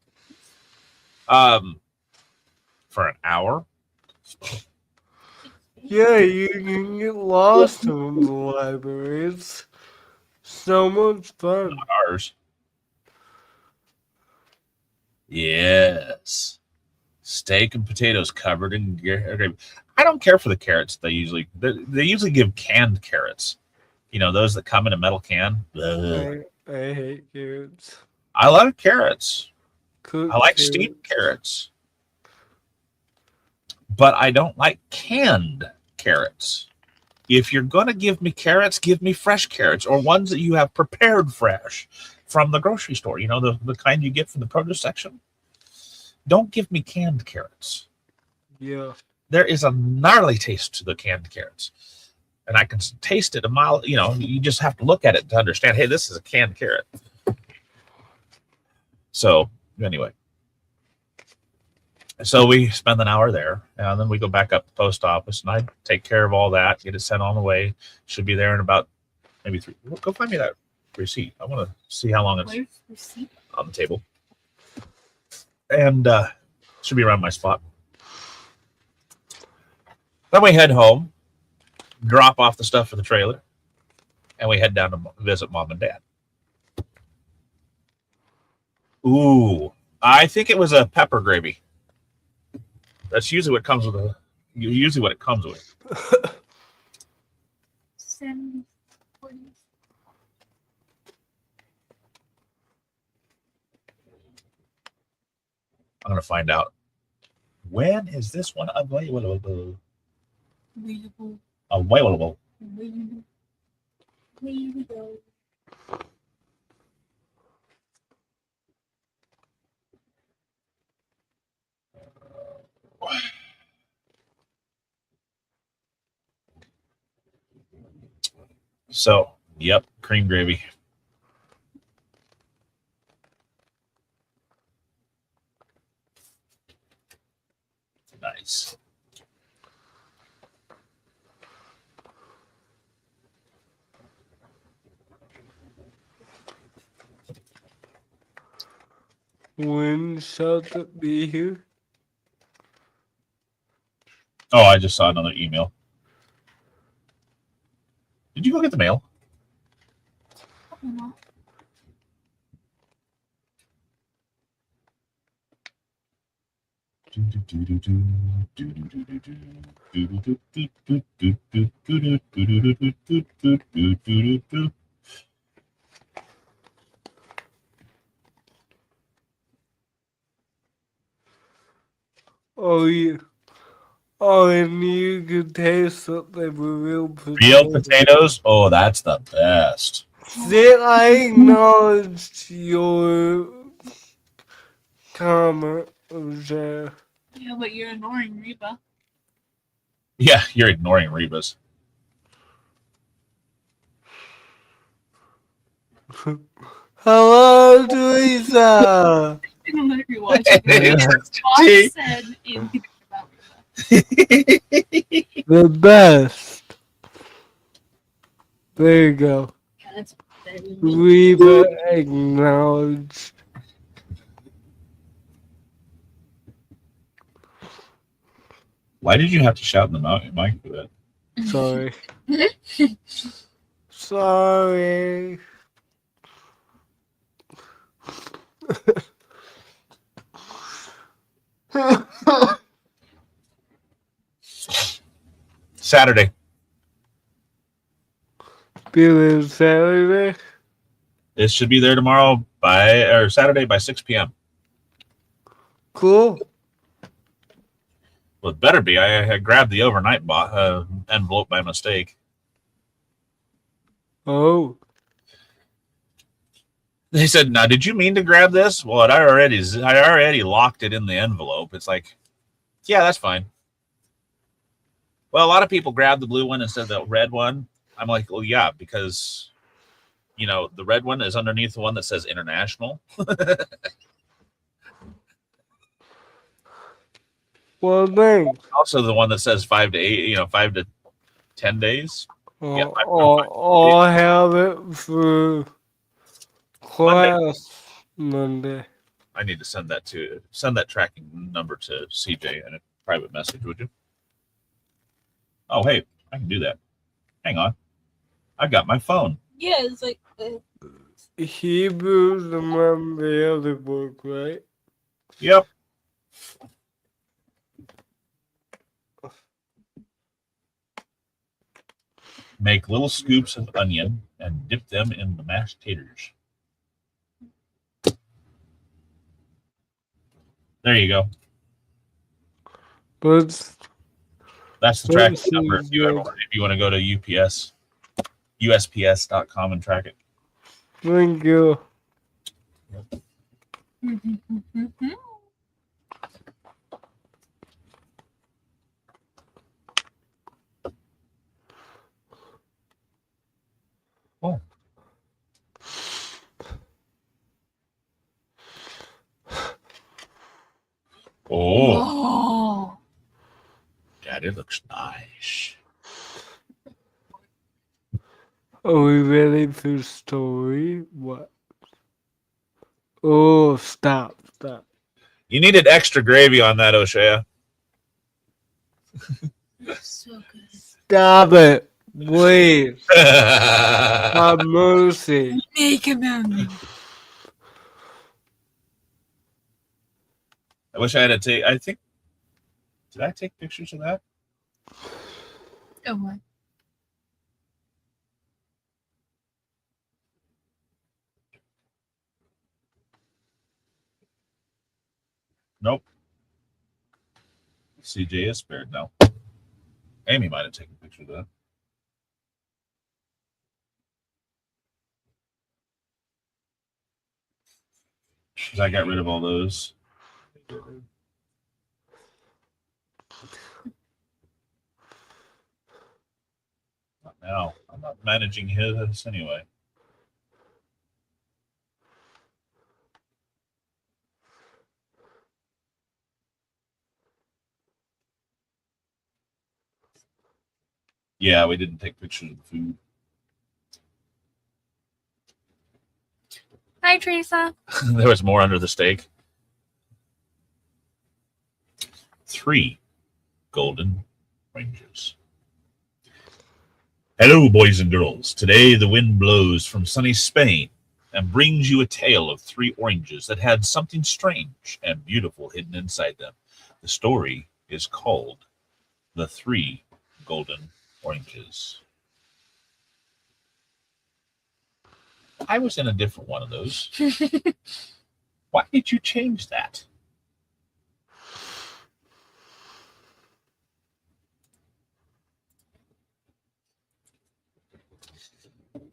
For an hour? Yeah, you can get lost in the library. It's so much fun. Not ours. Yes. Steak and potatoes covered in gravy. I don't care for the carrots. They usually give canned carrots. Those that come in a metal can. I hate carrots. I love carrots. Cooked I like carrots. steamed carrots. But I don't like canned carrots. If you're going to give me carrots, give me fresh carrots or ones that you have prepared fresh from the grocery store. The kind you get from the produce section. Don't give me canned carrots. Yeah. There is a gnarly taste to the canned carrots. And I can taste it a mile. You just have to look at it to understand, hey, this is a canned carrot. So, anyway. So we spend an hour there, and then we go back up to the post office, and I take care of all that, get it sent on the way. Should be there in about maybe 3. Go find me that receipt. I want to see how long it's Where's the receipt? on the table. And should be around my spot. Then we head home, drop off the stuff for the trailer, and we head down to visit Mom and Dad. Ooh, I think it was a pepper gravy. That's usually what comes with usually what it comes with. 70, 40. I'm gonna find out. When is this one available? Available. Available. Available. Here we go. So, yep, cream gravy. Nice. When shall it be here? Oh, I just saw another email. Did you go get the mail? Mhm. Oh, yeah. Oh, and you could taste that they were real Real potatoes. potatoes? Oh, that's the best. See, I acknowledged your comment, Jay. Yeah, but you're ignoring Reba. Yeah, you're ignoring Reba's. Hello, Teresa. I don't know if you're watching. Boss said anything about Reba. The best. There you go. Yeah, that's better than me. Reba acknowledged. Why did you have to shout in the mic for that? Sorry. Sorry. Saturday. Feeling Saturday. It should be there tomorrow Saturday by 6 p.m. Cool. Well, it better be. I had grabbed the overnight envelope by mistake. Oh. They said, "Now, did you mean to grab this?" Well, I already locked it in the envelope. It's like, yeah, that's fine. Well, a lot of people grab the blue one instead of the red one. I'm like, well, yeah, because the red one is underneath the one that says international. Well, thanks. Also, the one that says 5 to 10 days. Yeah, I'll have it for class Monday. I need to send that tracking number to CJ in a private message, would you? Oh, hey, I can do that. Hang on. I got my phone. Yeah, it's like Hebrews and the other book, right? Yep. Make little scoops of onion and dip them in the mashed taters. There you go. But That's the tracking number if you want to go to USPS.com and track it. Thank you. Oh. Oh. Dad, it looks nice. Are we ready for the story? What? Oh, stop. You needed extra gravy on that, O'Shea. so good. Stop it. Please. Have mercy. Make him angry. I wish I had did I take pictures of that? Oh what? Nope. CJ is spared now. Amy might have taken a picture of that. Because I got rid of all those. Not now. I'm not managing his anyway. Yeah, we didn't take pictures of the food. Hi, Teresa. There was more under the steak. 3 golden oranges. Hello, boys and girls. Today the wind blows from sunny Spain and brings you a tale of 3 oranges that had something strange and beautiful hidden inside them. The story is called The 3 Golden Oranges. I was in a different one of those. Why did you change that?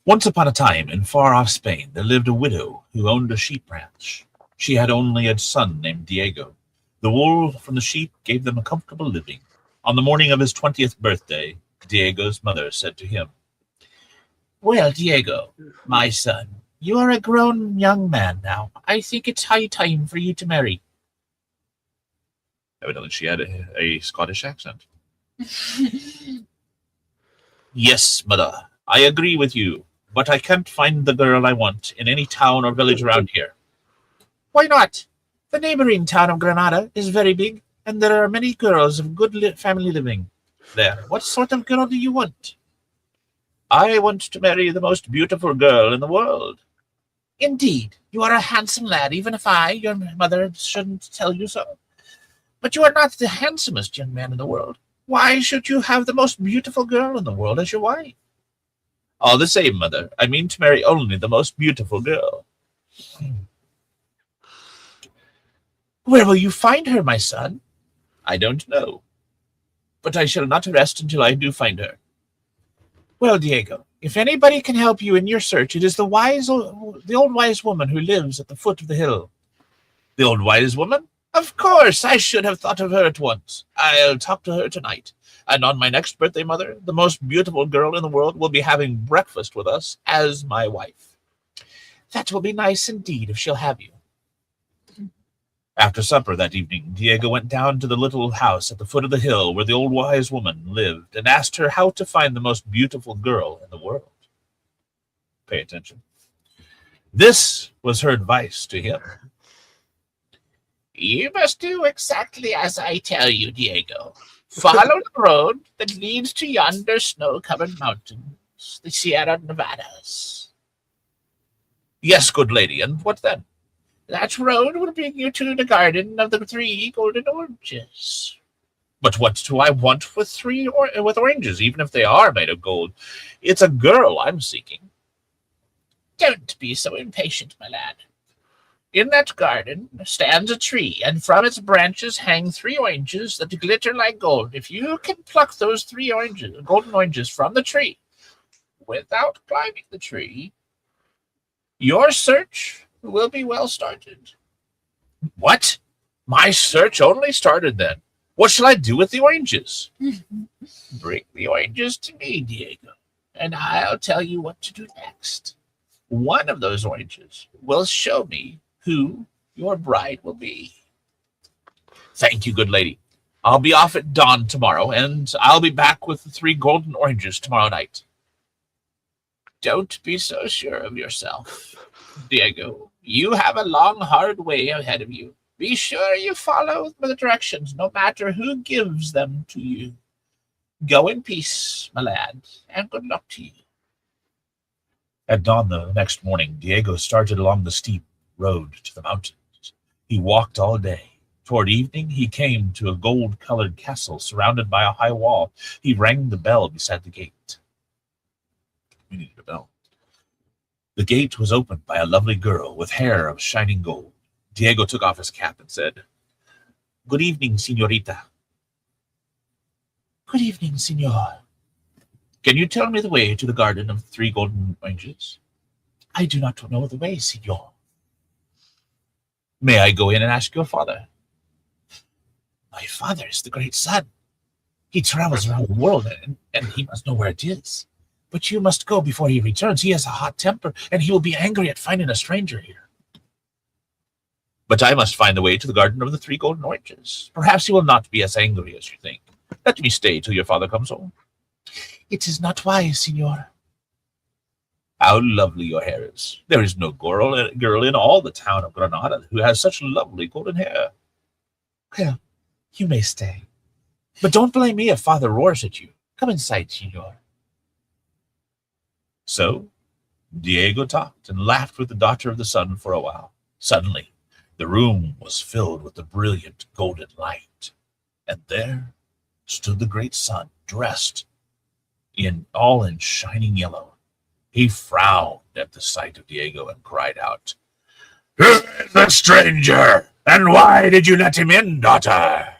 Once upon a time, in far-off Spain, there lived a widow who owned a sheep ranch. She had only a son named Diego. The wool from the sheep gave them a comfortable living. On the morning of his 20th birthday, Diego's mother said to him, "Well, Diego, my son, you are a grown young man now. I think it's high time for you to marry." Evidently, she had a Scottish accent. "Yes, mother, I agree with you. But I can't find the girl I want in any town or village around here." "Why not? The neighboring town of Granada is very big, and there are many girls of good family living there. What sort of girl do you want?" "I want to marry the most beautiful girl in the world." "Indeed, you are a handsome lad, even if your mother, shouldn't tell you so. But you are not the handsomest young man in the world. Why should you have the most beautiful girl in the world as your wife?" "All the same, mother, I mean to marry only the most beautiful girl." "Where will you find her, my son?" "I don't know, but I shall not rest until I do find her." "Well, Diego, if anybody can help you in your search, it is the old wise woman who lives at the foot of the hill." "The old wise woman? Of course, I should have thought of her at once. I'll talk to her tonight. And on my next birthday, mother, the most beautiful girl in the world will be having breakfast with us as my wife." "That will be nice indeed if she'll have you." After supper that evening, Diego went down to the little house at the foot of the hill where the old wise woman lived and asked her how to find the most beautiful girl in the world. Pay attention. This was her advice to him. "You must do exactly as I tell you, Diego. Follow the road that leads to yonder snow-covered mountains, the Sierra Nevadas." "Yes, good lady, and what then?" "That road will bring you to the garden of the 3 golden oranges." "But what do I want with with oranges, even if they are made of gold? It's a girl I'm seeking." "Don't be so impatient, my lad. In that garden stands a tree, and from its branches hang 3 oranges that glitter like gold. If you can pluck those 3 golden oranges from the tree, without climbing the tree, your search will be well started." "What? My search only started then? What shall I do with the oranges?" "Bring the oranges to me, Diego, and I'll tell you what to do next. One of those oranges will show me who your bride will be." "Thank you, good lady. I'll be off at dawn tomorrow, and I'll be back with the 3 golden oranges tomorrow night." "Don't be so sure of yourself, Diego. You have a long, hard way ahead of you. Be sure you follow the directions, no matter who gives them to you. Go in peace, my lad, and good luck to you." At dawn the next morning, Diego started along the steep road to the mountains. He walked all day. Toward evening, he came to a gold-colored castle surrounded by a high wall. He rang the bell beside the gate. We needed a bell. The gate was opened by a lovely girl with hair of shining gold. Diego took off his cap and said, "Good evening, señorita." "Good evening, señor." "Can you tell me the way to the garden of 3 golden oranges?" "I do not know the way, señor." "May I go in and ask your father?" "My father is the great sun. He travels around the world, and he must know where it is. But you must go before he returns. He has a hot temper, and he will be angry at finding a stranger here. But I must find the way to the garden of the 3 golden oranges. Perhaps he will not be as angry as you think. Let me stay till your father comes home. It is not wise, Signor. How lovely your hair is. There is no girl in all the town of Granada who has such lovely golden hair. Well, you may stay. But don't blame me if father roars at you. Come inside, Signor. So Diego talked and laughed with the daughter of the sun for a while. Suddenly, the room was filled with the brilliant golden light, and there stood the great sun, dressed all in shining yellow. He frowned at the sight of Diego and cried out, "Who is the stranger? And why did you let him in, daughter?"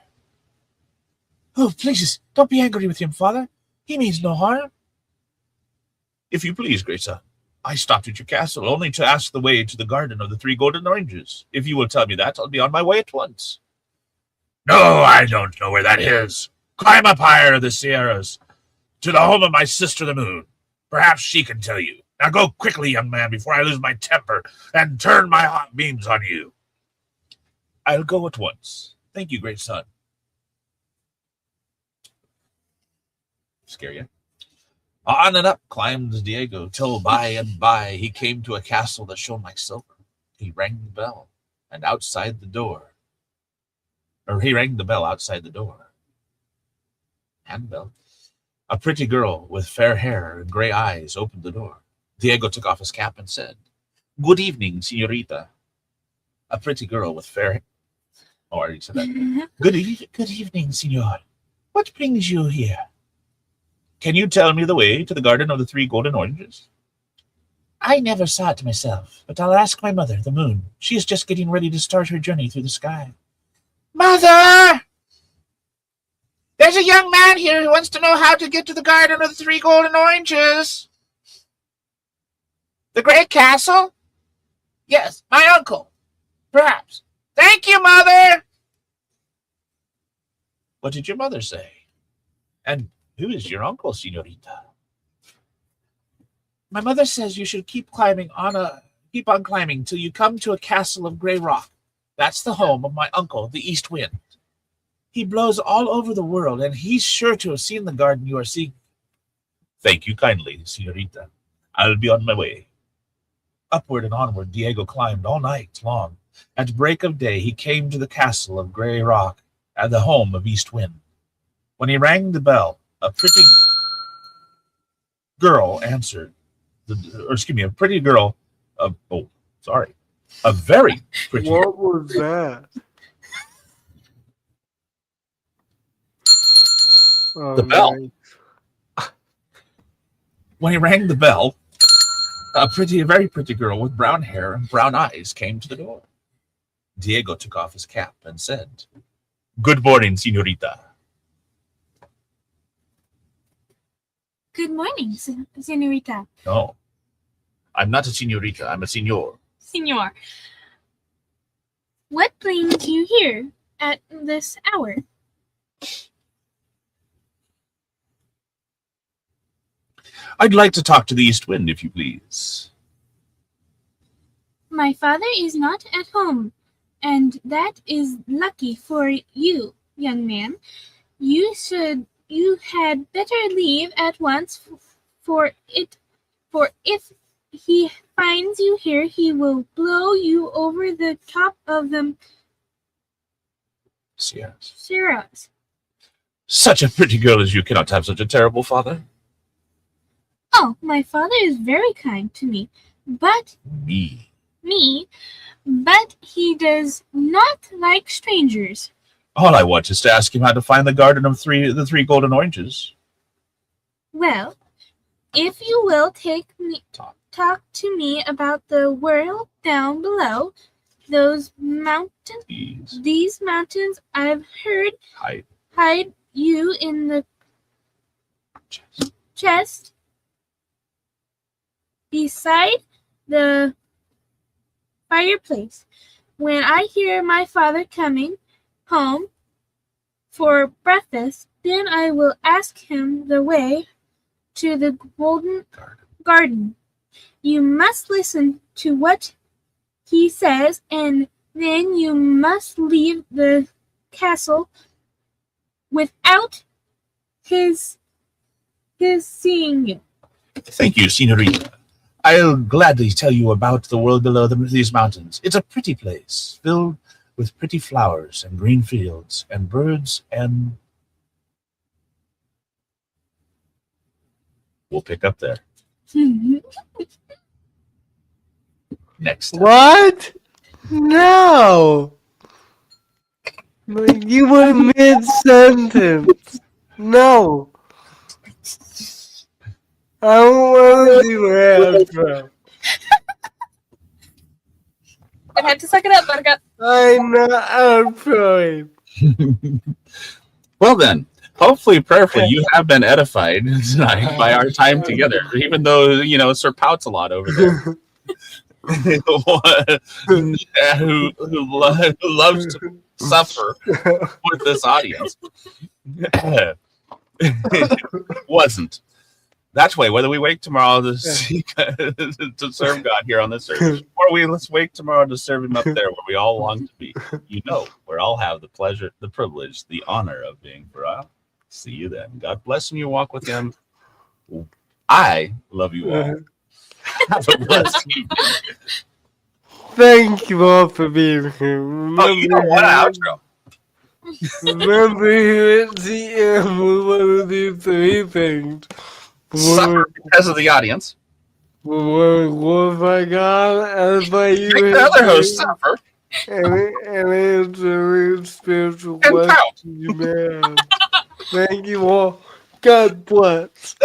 Oh, please, don't be angry with him, father. He means no harm. If you please, great son, I stopped at your castle only to ask the way to the garden of the 3 golden oranges. If you will tell me that, I'll be on my way at once. No, I don't know where that is. Climb up higher in the Sierras, to the home of my sister the moon. Perhaps she can tell you. Now go quickly, young man, before I lose my temper and turn my hot beams on you. I'll go at once. Thank you, great son. Scare you? On and up climbed Diego, till by and by he came to a castle that shone like silver. He rang the bell, and outside the door, he rang the bell outside the door. Handbell. A pretty girl with fair hair and gray eyes opened the door. Diego took off his cap and said, "Good evening, señorita." A pretty girl with fair hair. Oh, I already said that. Good evening, señor. What brings you here? Can you tell me the way to the garden of the 3 golden oranges? I never saw it myself, but I'll ask my mother, the moon. She is just getting ready to start her journey through the sky. Mother! There's a young man here who wants to know how to get to the garden of the 3 golden oranges. The great castle? Yes, my uncle. Perhaps. Thank you, Mother! What did your mother say? And who is your uncle, señorita? My mother says you should keep on climbing till you come to a castle of gray rock. That's the home of my uncle, the East Wind. He blows all over the world, and he's sure to have seen the garden you are seeking. Thank you kindly, señorita. I'll be on my way. Upward and onward Diego climbed all night long. At break of day he came to the castle of gray rock, at the home of East Wind. When he rang the bell, a pretty girl answered. A pretty girl. A very pretty. What was that? The bell. Nice. When he rang the bell, a very pretty girl with brown hair and brown eyes came to the door. Diego took off his cap and said, "Good morning, señorita." Good morning, señorita. No, I'm not a señorita. I'm a señor. Signor. What brings you here at this hour? I'd like to talk to the East Wind, if you please. My father is not at home, and that is lucky for you, young man. You had better leave at once, for if he finds you here, he will blow you over the top of the Sierras. Such a pretty girl as you cannot have such a terrible father. Oh, my father is very kind to me, but but he does not like strangers. All I want is to ask him how to find the garden of the 3 golden oranges. Well, if you will talk to me about the world down below, these mountains, I've heard hide you in the chest beside the fireplace. When I hear my father coming home for breakfast. Then I will ask him the way to the golden garden. You must listen to what he says, and then you must leave the castle without his seeing you. Thank you, Signorina. I'll gladly tell you about the world below these mountains. It's a pretty place, filled with pretty flowers and green fields and birds, and We'll pick up there next time. What? No. Like, you were mid-sentence. No. I don't want to do outro. I had to suck it up, Buttercup. I'm not outroing. Well then, hopefully, prayerfully, you have been edified tonight by our time together. Even though Sir Pouts a lot over there, who loves to suffer with this audience. Wasn't. That's way. Whether we wake tomorrow to serve God here on this earth, or let's wake tomorrow to serve Him up there where we all long to be. Where all have the pleasure, the privilege, the honor of being for all. See you then. God bless and you walk with Him. I love you all. Have a blessed evening. Thank you all for being here. Oh, you know what? Outro. Remember here at the end with one of these three things. Suffer because of the audience. We want to glorify God, edify you, Make the other host suffer. and answer spiritual And pout. questions you may have. Thank you all. God bless.